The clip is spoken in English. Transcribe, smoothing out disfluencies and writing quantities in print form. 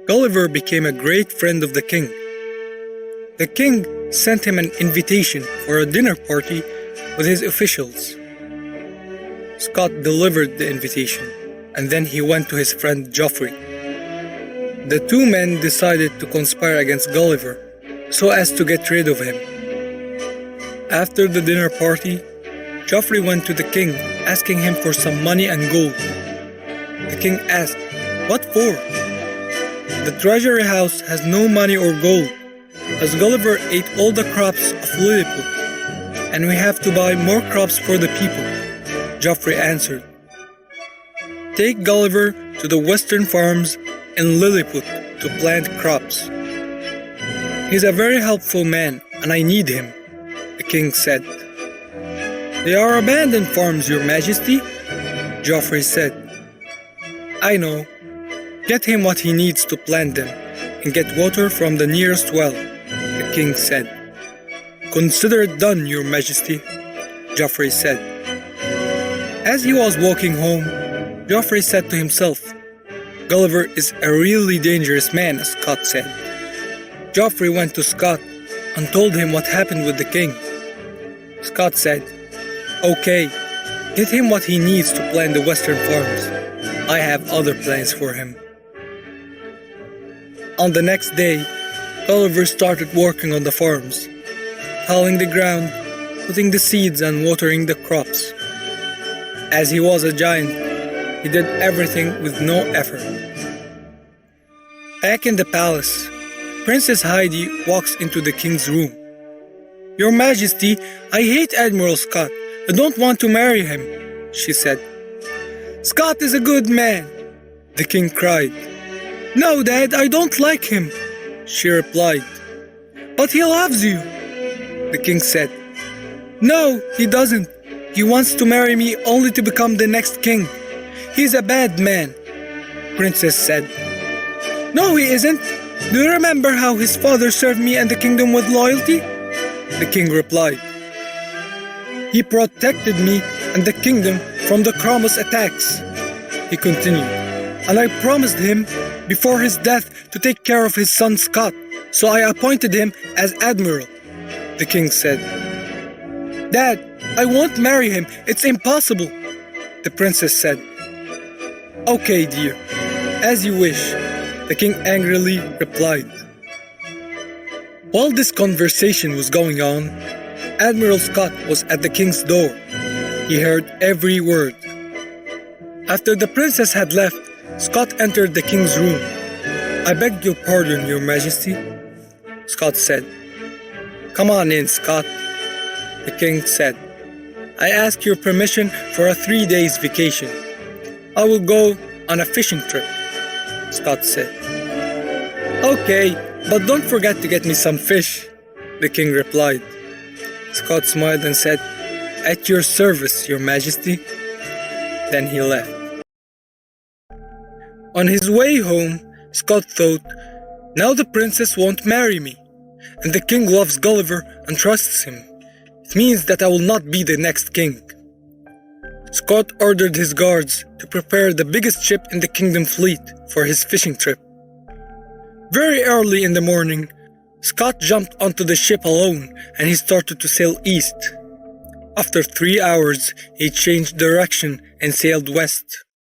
Gulliver became a great friend of the king. The king sent him an invitation for a dinner party with his officials. Scott delivered the invitation, and then he went to his friend Geoffrey. The two men decided to conspire against Gulliver so as to get rid of him. After the dinner party, Geoffrey went to the king asking him for some money and gold. The king asked, "What for?" "The treasury house has no money or gold, as Gulliver ate all the crops of Lilliput, and we have to buy more crops for the people," Geoffrey answered. "Take Gulliver to the western farms in Lilliput to plant crops. He's a very helpful man, and I need him," the king said. "They are abandoned farms, your majesty," Geoffrey said. "I know. Get him what he needs to plant them, and get water from the nearest well," the king said. "Consider it done, your majesty," Geoffrey said. As he was walking home, Geoffrey said to himself, "Gulliver is a really dangerous man," as Scott said. Geoffrey went to Scott and told him what happened with the king. Scott said, "Okay, get him what he needs to plant the western farms. I have other plans for him." On the next day, Gulliver started working on the farms, tilling the ground, putting the seeds and watering the crops. As he was a giant, he did everything with no effort. Back in the palace, Princess Heidi walks into the king's room. "Your Majesty, I hate Admiral Scott. I don't want to marry him," she said. "Scott is a good man," the king cried. "No, Dad, I don't like him," she replied. "But he loves you," the king said. "No, he doesn't. He wants to marry me only to become the next king. He's a bad man," Princess said. "No, he isn't. Do you remember how his father served me and the kingdom with loyalty?" the king replied. "He protected me and the kingdom from the Cromus attacks," he continued, "and I promised him before his death to take care of his son Scott, so I appointed him as admiral," the king said. "Dad, I won't marry him. It's impossible," the princess said. "Okay, dear, as you wish," the king angrily replied. While this conversation was going on, Admiral Scott was at the king's door. He heard every word. After the princess had left, Scott entered the king's room. "I beg your pardon, your majesty," Scott said. "Come on in, Scott," the king said. "I ask your permission for a 3 days vacation. I will go on a fishing trip," Scott said. "Okay, but don't forget to get me some fish," the king replied. Scott smiled and said, "At your service, your majesty." Then he left. On his way home, Scott thought, "Now the princess won't marry me, and the king loves Gulliver and trusts him. It means that I will not be the next king." Scott ordered his guards to prepare the biggest ship in the kingdom fleet for his fishing trip. Very early in the morning, Scott jumped onto the ship alone and he started to sail east. After 3 hours, he changed direction and sailed west.